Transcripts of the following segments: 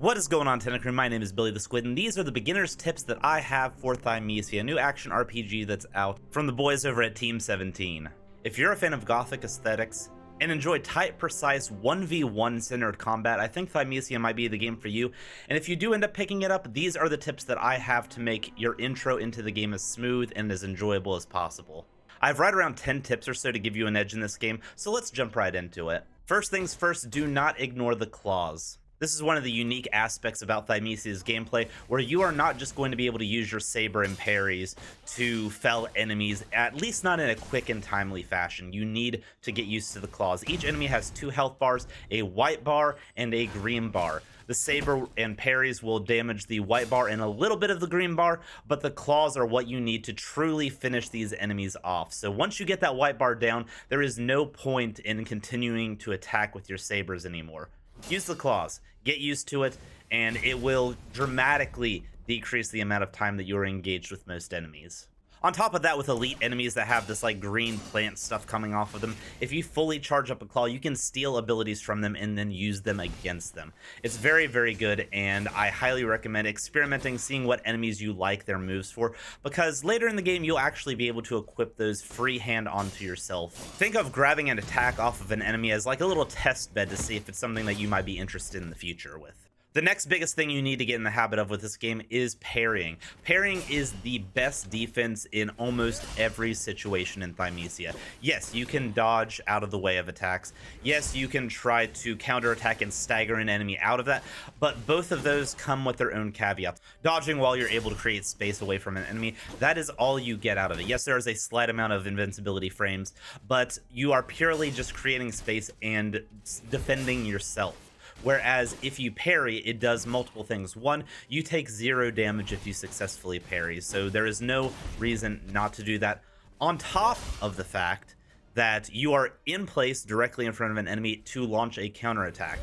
What is going on, Tentacrew? My name is Billy the Squid, and these are the beginner's tips that I have for Thymesia, a new action RPG that's out from the boys over at Team 17. If you're a fan of gothic aesthetics and enjoy tight, precise 1v1 centered combat, I think Thymesia might be the game for you. And if you do end up picking it up, these are the tips that I have to make your intro into the game as smooth and as enjoyable as possible. I have right around 10 tips or so to give you an edge in this game, so let's jump right into it. First things first, do not ignore the claws. This is one of the unique aspects about Thymesia's gameplay, where you are not just going to be able to use your saber and parries to fell enemies, at least not in a quick and timely fashion. You need to get used to the claws. Each enemy has 2 health bars, a white bar and a green bar. The saber and parries will damage the white bar and a little bit of the green bar, but the claws are what you need to truly finish these enemies off. So once you get that white bar down, there is no point in continuing to attack with your sabers anymore. Use the claws, get used to it, and it will dramatically decrease the amount of time that you're engaged with most enemies. On top of that, with elite enemies that have this like green plant stuff coming off of them, if you fully charge up a claw, you can steal abilities from them and then use them against them. It's very, very good, and I highly recommend experimenting, seeing what enemies you like their moves for, because later in the game, you'll actually be able to equip those freehand onto yourself. Think of grabbing an attack off of an enemy as like a little test bed to see if it's something that you might be interested in the future with. The next biggest thing you need to get in the habit of with this game is parrying. Parrying is the best defense in almost every situation in Thymesia. Yes, you can dodge out of the way of attacks. Yes, you can try to counterattack and stagger an enemy out of that, but both of those come with their own caveats. Dodging while you're able to create space away from an enemy, that is all you get out of it. Yes, there is a slight amount of invincibility frames, but you are purely just creating space and defending yourself. Whereas if you parry, it does multiple things. One, you take 0 damage if you successfully parry, so there is no reason not to do that. On top of the fact that you are in place directly in front of an enemy to launch a counterattack.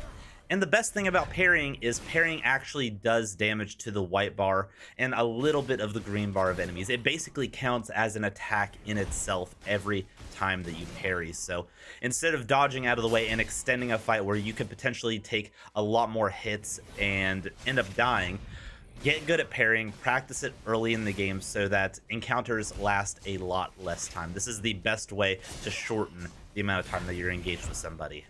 And the best thing about parrying is parrying actually does damage to the white bar and a little bit of the green bar of enemies. It basically counts as an attack in itself every time that you parry. So instead of dodging out of the way and extending a fight where you could potentially take a lot more hits and end up dying, get good at parrying, practice it early in the game so that encounters last a lot less time. This is the best way to shorten the amount of time that you're engaged with somebody.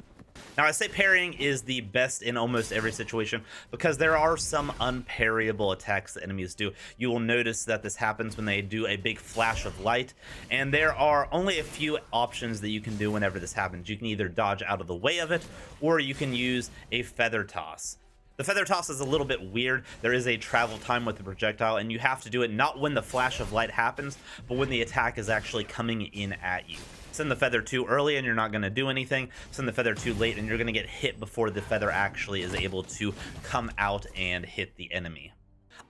Now, I say parrying is the best in almost every situation because there are some unparryable attacks that enemies do. You will notice that this happens when they do a big flash of light, and there are only a few options that you can do whenever this happens. You can either dodge out of the way of it, or you can use a feather toss. The feather toss is a little bit weird. There is a travel time with the projectile, and you have to do it not when the flash of light happens, but when the attack is actually coming in at you. Send the feather too early and you're not going to do anything. Send the feather too late and you're going to get hit before the feather actually is able to come out and hit the enemy.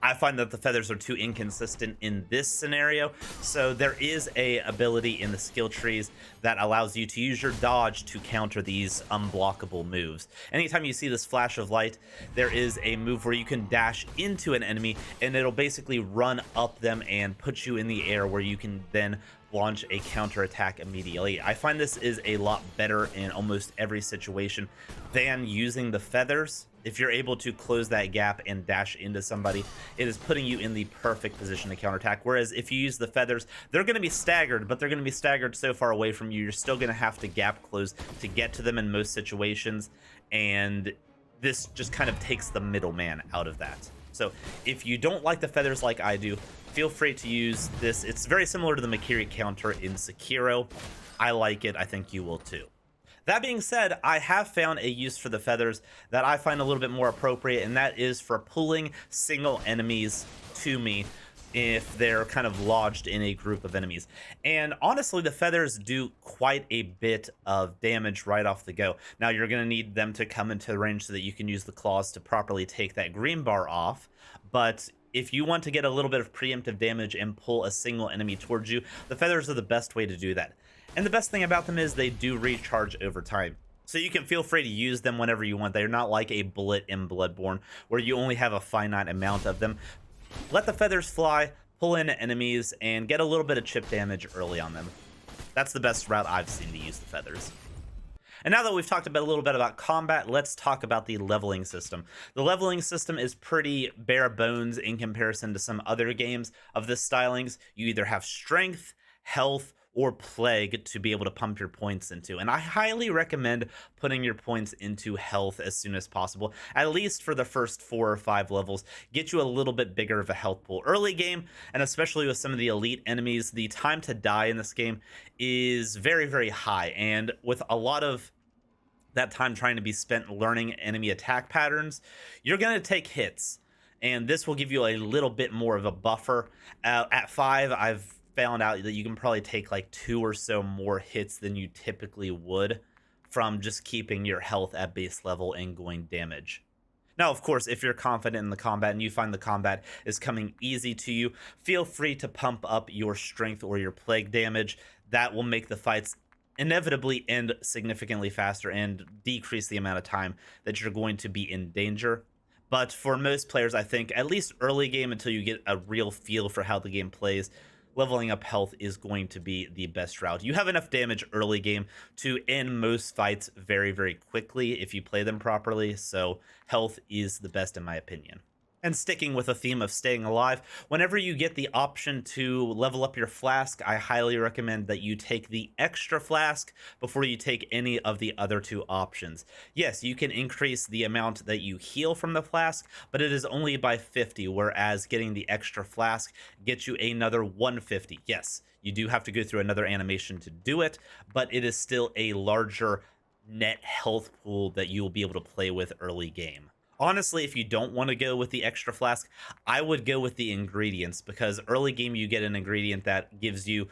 I find that the feathers are too inconsistent in this scenario, so there is a ability in the skill trees that allows you to use your dodge to counter these unblockable moves. Anytime you see this flash of light, there is a move where you can dash into an enemy and it'll basically run up them and put you in the air where you can then launch a counterattack immediately. I find this is a lot better in almost every situation than using the feathers. If you're able to close that gap and dash into somebody, it is putting you in the perfect position to counterattack. Whereas if you use the feathers, they're going to be staggered, but they're going to be staggered so far away from you, you're still going to have to gap close to get to them in most situations. And this just kind of takes the middleman out of that. So if you don't like the feathers like I do, feel free to use this. It's very similar to the Makiri counter in Sekiro. I like it. I think you will too. That being said, I have found a use for the feathers that I find a little bit more appropriate, and that is for pulling single enemies to me if they're kind of lodged in a group of enemies. And honestly, the feathers do quite a bit of damage right off the go. Now, you're going to need them to come into range so that you can use the claws to properly take that green bar off, but if you want to get a little bit of preemptive damage and pull a single enemy towards you, the feathers are the best way to do that. And the best thing about them is they do recharge over time. So you can feel free to use them whenever you want. They're not like a bullet in Bloodborne where you only have a finite amount of them. Let the feathers fly, pull in enemies, and get a little bit of chip damage early on them. That's the best route I've seen to use the feathers. And now that we've talked about a little bit about combat, let's talk about the leveling system. The leveling system is pretty bare bones in comparison to some other games of this stylings. You either have strength, health, or plague to be able to pump your points into. And I highly recommend putting your points into health as soon as possible, at least for the first 4 or 5 levels. Get you a little bit bigger of a health pool. Early game, and especially with some of the elite enemies, the time to die in this game is very, very high. And with a lot of that time trying to be spent learning enemy attack patterns, you're going to take hits. And this will give you a little bit more of a buffer. At 5, I've found out that you can probably take like 2 or so more hits than you typically would from just keeping your health at base level and going damage. Now, of course, if you're confident in the combat and you find the combat is coming easy to you, feel free to pump up your strength or your plague damage. That will make the fights inevitably end significantly faster and decrease the amount of time that you're going to be in danger. But for most players, I think, at least early game until you get a real feel for how the game plays, leveling up health is going to be the best route. You have enough damage early game to end most fights very, very quickly if you play them properly, so health is the best in my opinion. And sticking with a theme of staying alive, whenever you get the option to level up your flask, I highly recommend that you take the extra flask before you take any of the other 2 options. Yes, you can increase the amount that you heal from the flask, but it is only by 50, whereas getting the extra flask gets you another 150. Yes, you do have to go through another animation to do it, but it is still a larger net health pool that you will be able to play with early game. Honestly, if you don't want to go with the extra flask, I would go with the ingredients, because early game you get an ingredient that gives you,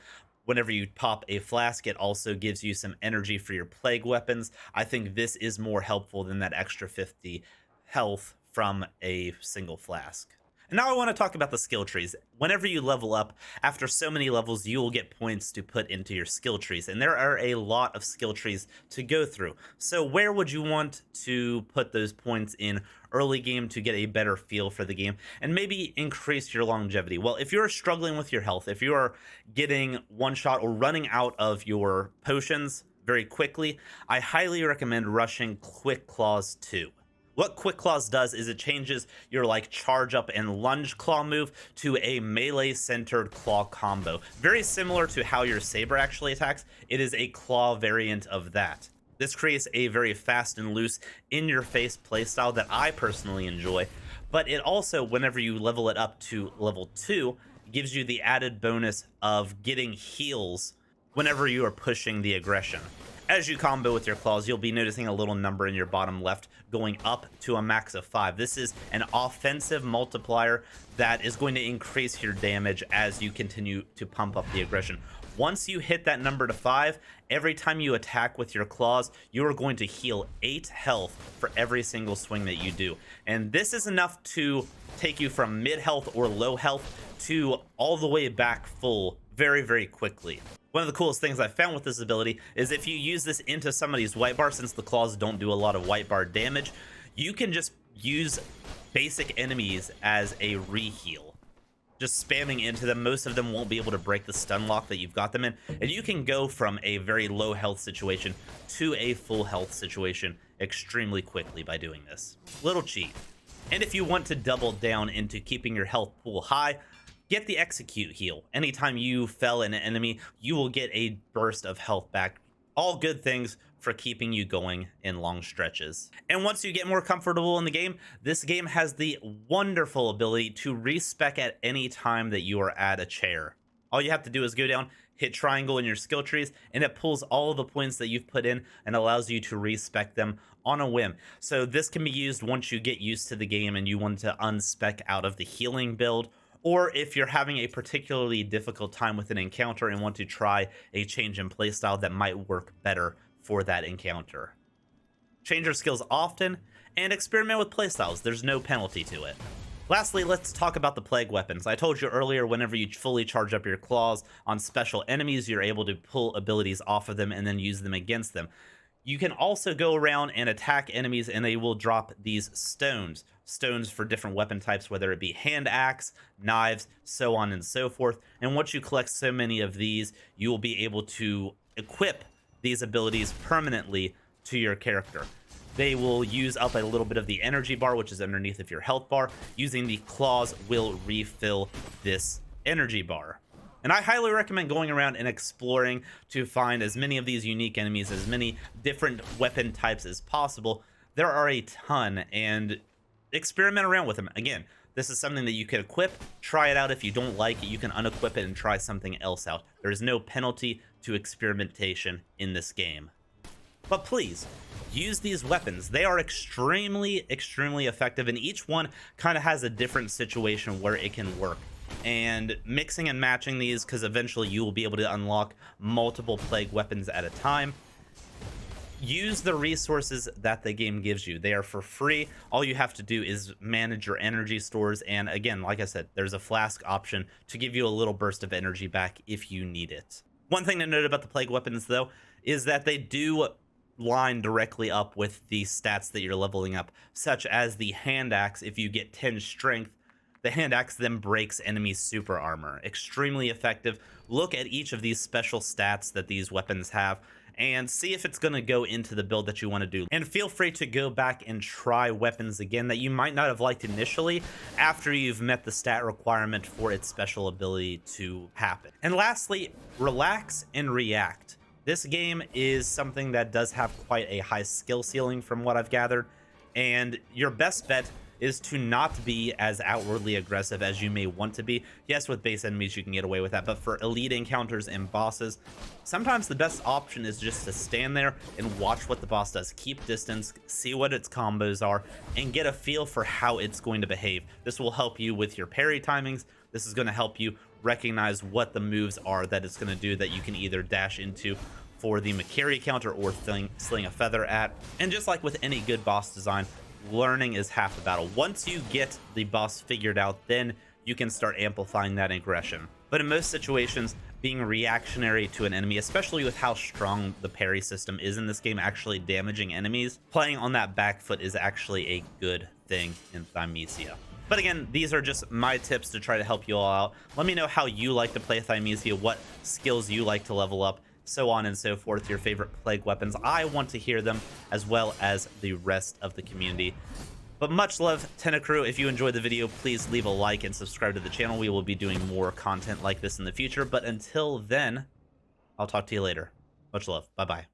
whenever you pop a flask, it also gives you some energy for your plague weapons. I think this is more helpful than that extra 50 health from a single flask. And now I want to talk about the skill trees. Whenever you level up, after so many levels, you will get points to put into your skill trees. And there are a lot of skill trees to go through. So where would you want to put those points in early game to get a better feel for the game and maybe increase your longevity? Well, if you're struggling with your health, if you are getting one shot or running out of your potions very quickly, I highly recommend rushing Quick Claws 2. What Quick Claws does is it changes your like charge up and lunge claw move to a melee centered claw combo. Very similar to how your saber actually attacks. It is a claw variant of that. This creates a very fast and loose in your face playstyle that I personally enjoy, but it also, whenever you level it up to level 2, gives you the added bonus of getting heals whenever you are pushing the aggression. As you combo with your claws, you'll be noticing a little number in your bottom left going up to a max of 5. This is an offensive multiplier that is going to increase your damage as you continue to pump up the aggression. Once you hit that number to 5, every time you attack with your claws, you are going to heal 8 health for every single swing that you do. And this is enough to take you from mid health or low health to all the way back full very, very quickly. One of the coolest things I found with this ability is if you use this into somebody's white bar, since the claws don't do a lot of white bar damage, you can just use basic enemies as a re-heal. Just spamming into them, most of them won't be able to break the stun lock that you've got them in, and you can go from a very low health situation to a full health situation extremely quickly by doing this. Little cheat. And if you want to double down into keeping your health pool high, get the execute heal. Anytime you fell an enemy, you will get a burst of health back. All good things for keeping you going in long stretches. And once you get more comfortable in the game, this game has the wonderful ability to respec at any time that you are at a chair. All you have to do is go down, hit triangle in your skill trees, and it pulls all of the points that you've put in and allows you to respec them on a whim. So this can be used once you get used to the game and you want to unspec out of the healing build, or if you're having a particularly difficult time with an encounter and want to try a change in playstyle that might work better for that encounter. Change your skills often and experiment with playstyles. There's no penalty to it. Lastly, let's talk about the plague weapons. I told you earlier, whenever you fully charge up your claws on special enemies, you're able to pull abilities off of them and then use them against them. You can also go around and attack enemies and they will drop these stones. Stones for different weapon types, whether it be hand axe, knives, so on and so forth. And once you collect so many of these, you will be able to equip these abilities permanently to your character. They will use up a little bit of the energy bar, which is underneath of your health bar. Using the claws will refill this energy bar. And I highly recommend going around and exploring to find as many of these unique enemies, as many different weapon types as possible. There are a ton, and experiment around with them. Again, this is something that you can equip, try it out. If you don't like it, you can unequip it and try something else out. There is no penalty to experimentation in this game. But please, use these weapons. They are extremely effective, and each one kind of has a different situation where it can work. And mixing and matching these, because eventually you will be able to unlock multiple plague weapons at a time. Use the resources that the game gives you. They are for free. All you have to do is manage your energy stores, and again, like I said, there's a flask option to give you a little burst of energy back if you need it. One thing to note about the plague weapons, though, is that they do line directly up with the stats that you're leveling up, such as the hand axe. If you get 10 strength, the hand axe then breaks enemies' super armor. Extremely effective. Look at each of these special stats that these weapons have and see if it's going to go into the build that you want to do. And feel free to go back and try weapons again that you might not have liked initially after you've met the stat requirement for its special ability to happen. And lastly, relax and react. This game is something that does have quite a high skill ceiling from what I've gathered, and your best bet is to not be as outwardly aggressive as you may want to be. Yes, with base enemies you can get away with that, but for elite encounters and bosses, sometimes the best option is just to stand there and watch what the boss does. Keep distance, see what its combos are, and get a feel for how it's going to behave. This will help you with your parry timings. This is going to help you recognize what the moves are that it's going to do that you can either dash into for the McCarry counter or sling a feather at. And just like with any good boss design, learning is half the battle. Once you get the boss figured out, then you can start amplifying that aggression. But in most situations, being reactionary to an enemy, especially with how strong the parry system is in this game, actually damaging enemies, playing on that back foot is actually a good thing in Thymesia. But again, these are just my tips to try to help you all out. Let me know how you like to play Thymesia, what skills you like to level up, so on and so forth, your favorite plague weapons. I want to hear them, as well as the rest of the community. But much love, Tentacrew. If you enjoyed the video, please leave a like and subscribe to the channel. We will be doing more content like this in the future. But until then, I'll talk to you later. Much love. Bye-bye.